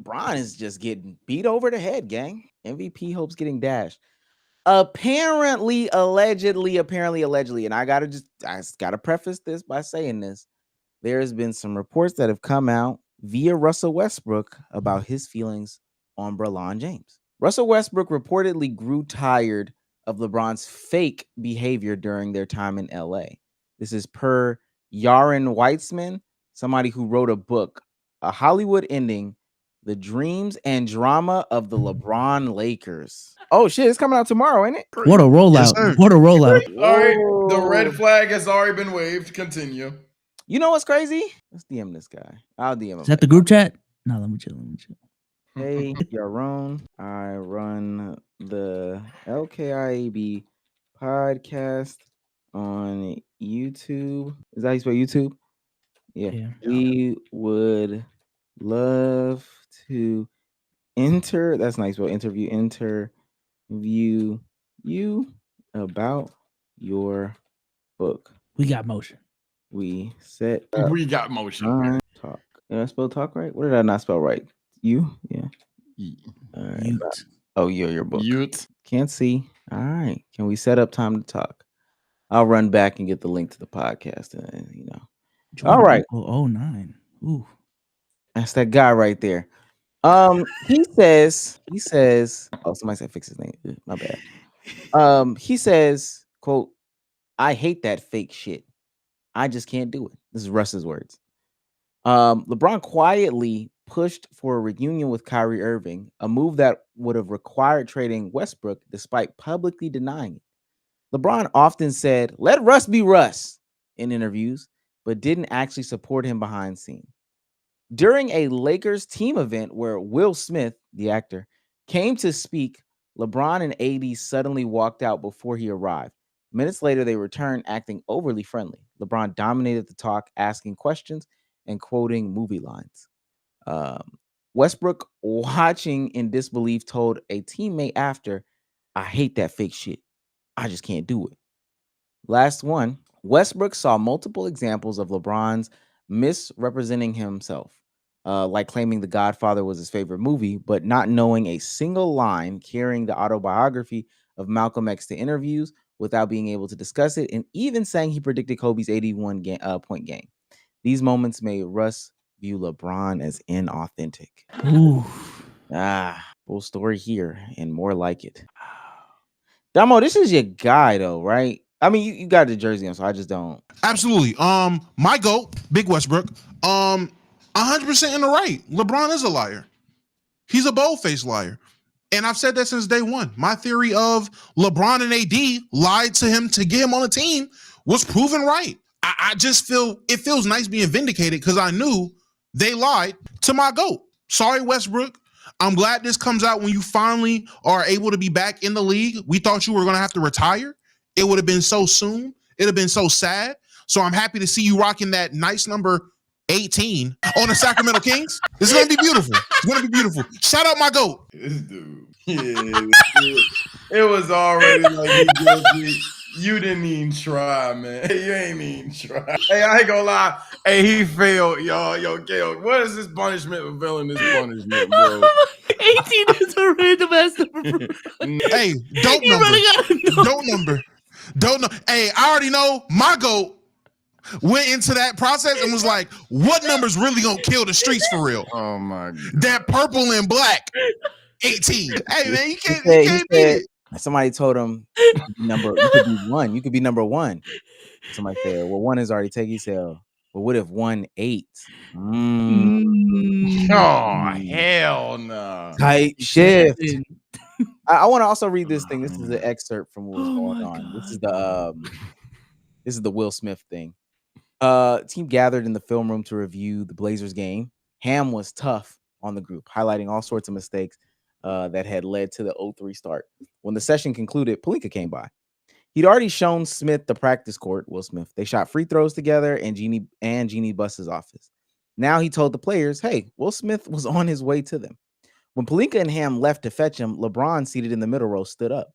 Bron is just getting beat over the head, gang. MVP hopes getting dashed. Apparently, allegedly, and I gotta preface this by saying this. There has been some reports that have come out via Russell Westbrook about his feelings on LeBron James. Russell Westbrook reportedly grew tired of LeBron's fake behavior during their time in LA. This is per Yaron Weitzman, somebody who wrote a book, A Hollywood Ending, The Dreams and Drama of the LeBron Lakers. Oh shit, it's coming out tomorrow, ain't it? What a rollout. Yes, What a rollout. All right, the red flag has already been waved. Continue. You know what's crazy? Let's DM this guy. I'll DM him. Is that the group chat? No, let me chill. Hey, Yaron, I run the LKIAB podcast on YouTube. Is that how you spell YouTube? Yeah. We would love to that's nice. Well, interview you about your book. We got motion. We set We got motion. Talk. Did I spell talk right? What did I not spell right? You? Yeah. All right. Oh, your book. Ute. Can't see. All right. Can we set up time to talk? I'll run back and get the link to the podcast. And, all right. Oh, 09. Ooh. That's that guy right there. He says, oh, somebody said fix his name. My bad. He says, quote, I hate that fake shit. I just can't do it. This is Russ's words. LeBron quietly pushed for a reunion with Kyrie Irving, a move that would have required trading Westbrook despite publicly denying it. LeBron often said, let Russ be Russ in interviews, but didn't actually support him behind scenes. During a Lakers team event where Will Smith, the actor, came to speak, LeBron and AD suddenly walked out before he arrived. Minutes later, they returned acting overly friendly. LeBron dominated the talk, asking questions and quoting movie lines. Westbrook, watching in disbelief, told a teammate after, I hate that fake shit. I just can't do it. Last one, Westbrook saw multiple examples of LeBron's misrepresenting himself, like claiming The Godfather was his favorite movie, but not knowing a single line, carrying the autobiography of Malcolm X to interviews without being able to discuss it, and even saying he predicted Kobe's 81-point game. These moments made Russ view LeBron as inauthentic. Ooh. Full story here and more like it. Damo, this is your guy though, right? I mean, you got the jersey on, so I just don't. Absolutely. My GOAT, Big Westbrook, 100% in the right. LeBron is a liar. He's a bold-faced liar. And I've said that since day one. My theory of LeBron and AD lied to him to get him on the team was proven right. I just feel it feels nice being vindicated because I knew they lied to my GOAT. Sorry, Westbrook. I'm glad this comes out when you finally are able to be back in the league. We thought you were going to have to retire. It would have been so soon. It would have been so sad. So I'm happy to see you rocking that nice number 18 on the Sacramento Kings. This is going to be beautiful. It's going to be beautiful. Shout out my GOAT. This dude. Yeah, it was already like you didn't even try, man. You ain't even try. Hey, I ain't gonna lie. Hey, he failed, y'all. Yo, Gail, what is this punishment for failing this punishment, bro? 18 is a random ass number. Hey, dope number. Don't know. Hey, I already know my GOAT went into that process and was like, what number's really gonna kill the streets for real? Oh my God. That purple and black 18. Hey man, you can't beat it. Somebody told him you could be one. You could be number one. Somebody said, well, one is already taken. He said, well, what if 1-8? Oh, hell no. Tight shift. I want to also read this thing. This is an excerpt from what was going on. This is the Will Smith thing. Team gathered in the film room to review the Blazers game. Ham was tough on the group, highlighting all sorts of mistakes that had led to the 0-3 start. When the session concluded, Pelinka came by. He'd already shown Smith the practice court, Will Smith. They shot free throws together, and Jeannie bust his office. Now he told the players, hey, Will Smith was on his way to them. When Pelinka and Ham left to fetch him, LeBron, seated in the middle row, stood up,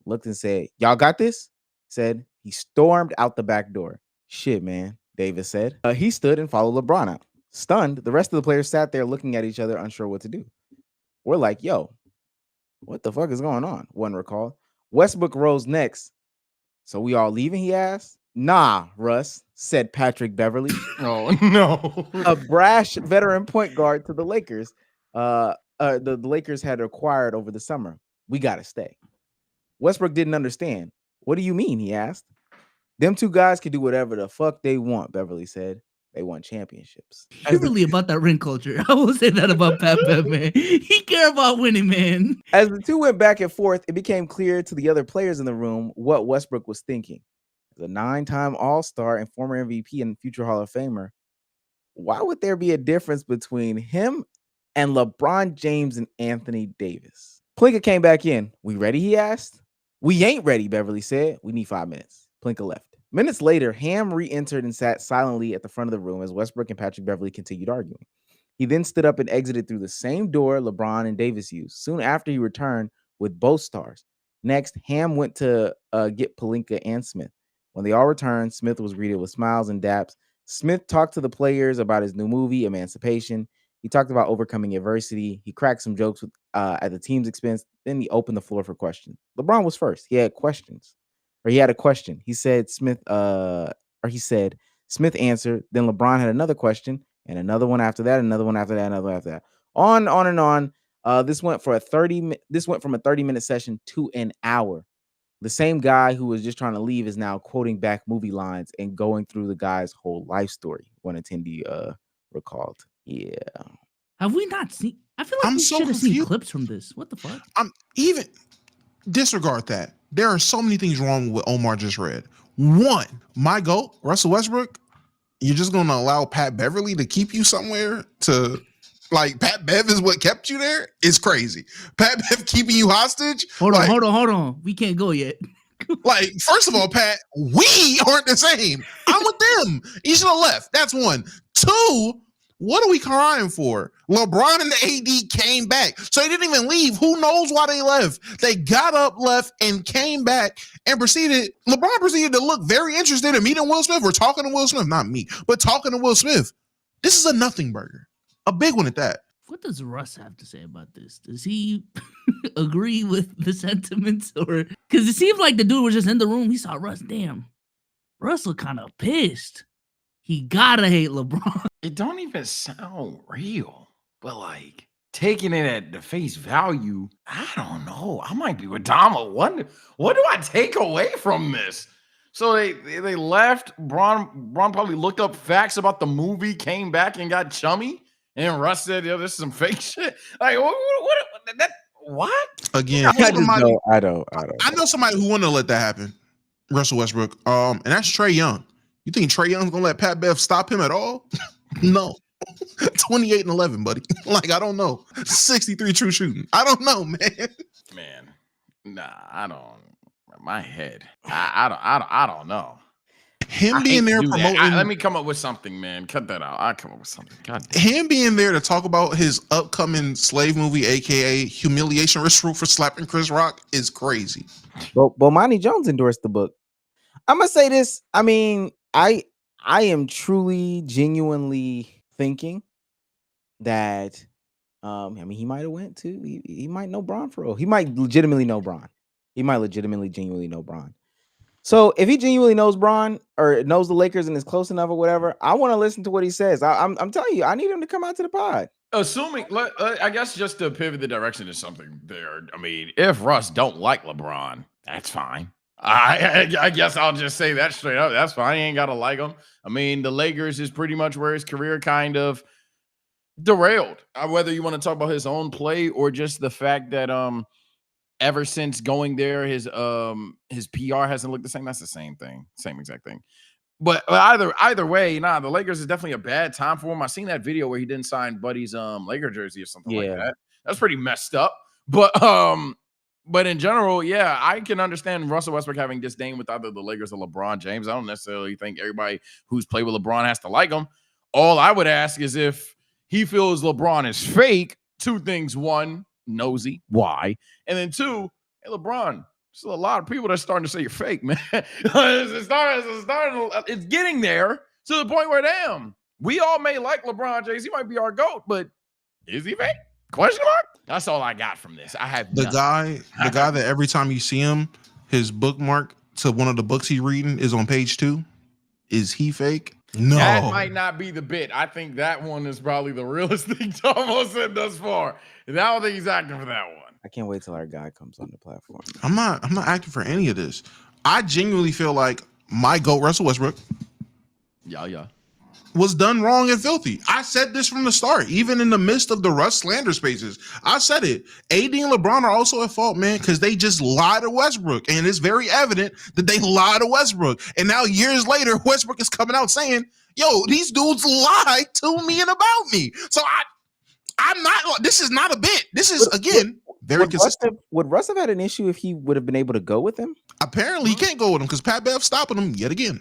looked and said, y'all got this? Said he stormed out the back door. Shit, man, Davis said. He stood and followed LeBron out. Stunned, the rest of the players sat there looking at each other, unsure what to do. We're like, yo, what the fuck is going on? One recalled. Westbrook rose next. So we all leaving, he asked. Nah, Russ, said Patrick Beverly, Oh no. a brash veteran point guard to the Lakers. The Lakers had acquired over the summer. We gotta stay. Westbrook didn't understand. What do you mean? He asked. Them two guys can do whatever the fuck they want, Beverly said. They won championships. He's really about that ring culture. I will say that about Pat Bev, man. He care about winning, man. As the two went back and forth, it became clear to the other players in the room what Westbrook was thinking. As a 9-time All-Star and former MVP and future Hall of Famer, why would there be a difference between him and LeBron James and Anthony Davis? Plinka came back in. We ready, he asked. We ain't ready, Beverly said. We need 5 minutes. Plinka left. Minutes later, Ham re-entered and sat silently at the front of the room as Westbrook and Patrick Beverly continued arguing. He then stood up and exited through the same door LeBron and Davis used. Soon after, he returned with both stars. Next, Ham went to get Pelinka and Smith. When they all returned, Smith was greeted with smiles and daps. Smith talked to the players about his new movie, Emancipation. He talked about overcoming adversity. He cracked some jokes at the team's expense. Then he opened the floor for questions. LeBron was first. He had questions. Or he had a question. He said Smith Smith answered. Then LeBron had another question and another one after that, another one after that, another one after that. On and on. This went from a 30-minute session to an hour. The same guy who was just trying to leave is now quoting back movie lines and going through the guy's whole life story. One attendee recalled. Yeah. Have we not seen? I feel like I'm we so should have seen confused. clips from this. What the fuck? I'm even disregard that. There are so many things wrong with what Omar just read. One, my GOAT, Russell Westbrook, you're just gonna allow Pat Beverly to keep you somewhere to like Pat Bev is what kept you there? It's crazy. Pat Bev keeping you hostage. Hold on. We can't go yet. Like, first of all, Pat, we aren't the same. I'm with them. You should have left. That's one. Two, what are we crying for? LeBron and the AD came back. So they didn't even leave. Who knows why they left? They got up, left, and came back and LeBron proceeded to look very interested in meeting Will Smith. We're talking to Will Smith, not me, but talking to Will Smith. This is a nothing burger. A big one at that. What does Russ have to say about this? Does he agree with the sentiments, or because it seemed like the dude was just in the room? He saw Russ. Damn, Russ looked kind of pissed. He gotta hate LeBron. It don't even sound real, but like taking it at the face value, I don't know. I might be with Dama. What do I take away from this? So they left. Bron probably looked up facts about the movie, came back and got chummy. And Russ said, "Yo, this is some fake shit." Like, what? Again, I don't. I know somebody who wouldn't let that happen. Russell Westbrook. And that's Trae Young. You think Trae Young's gonna let Pat Bev stop him at all? No. 28 and 11, buddy. Like, I don't know. 63 true shooting. I don't know, man. Man, nah, I don't. My head. I don't know. Him being there promoting. Let me come up with something, man. Cut that out. I'll come up with something. God damn. Him being there to talk about his upcoming slave movie, aka Humiliation Ritual for slapping Chris Rock, is crazy. Well, Bomani Jones endorsed the book. I'm gonna say this. I mean, I am truly, genuinely thinking that. I mean, he might have went to. He might know Bron for real. He might legitimately know Bron. He might legitimately, genuinely know Bron. So if he genuinely knows Bron or knows the Lakers and is close enough or whatever, I want to listen to what he says. I'm telling you, I need him to come out to the pod. Assuming, I guess, just to pivot the direction to something there. I mean, if Russ don't like LeBron, that's fine. I guess I'll just say that straight up. That's fine. He ain't gotta like him. I mean, the Lakers is pretty much where his career kind of derailed. Whether you want to talk about his own play or just the fact that ever since going there, his PR hasn't looked the same. That's the same thing, same exact thing. But either way, the Lakers is definitely a bad time for him. I seen that video where he didn't sign Buddy's Laker jersey or something like that. That's pretty messed up. But in general, yeah, I can understand Russell Westbrook having disdain with either the Lakers or LeBron James. I don't necessarily think everybody who's played with LeBron has to like him. All I would ask is if he feels LeBron is fake. Two things: one, nosy, why? And then two, hey, LeBron, still a lot of people that are starting to say you're fake, man. It's getting there to the point where, damn, We all may like LeBron James. He might be our GOAT, but is he fake? Question mark? That's all I got from this. I have The nothing. guy that every time you see him, his bookmark to one of the books he's reading is on page 2. Is he fake? No. That might not be the bit. I think that one is probably the realest thing Tomo said thus far. And I don't think he's acting for that one. I can't wait till our guy comes on the platform. I'm not acting for any of this. I genuinely feel like my GOAT, Russell Westbrook, Yeah. was done wrong and filthy. I said this from the start, even in the midst of the Russ slander spaces. I said it. AD and LeBron are also at fault, man, because they just lied to Westbrook. And it's very evident that they lied to Westbrook. And now years later, Westbrook is coming out saying, yo, these dudes lied to me and about me. So I'm not, this is not a bit. This is, again, very consistent. Would Russ have had an issue if he would have been able to go with him? Apparently, he can't go with him because Pat Bev stopping him yet again.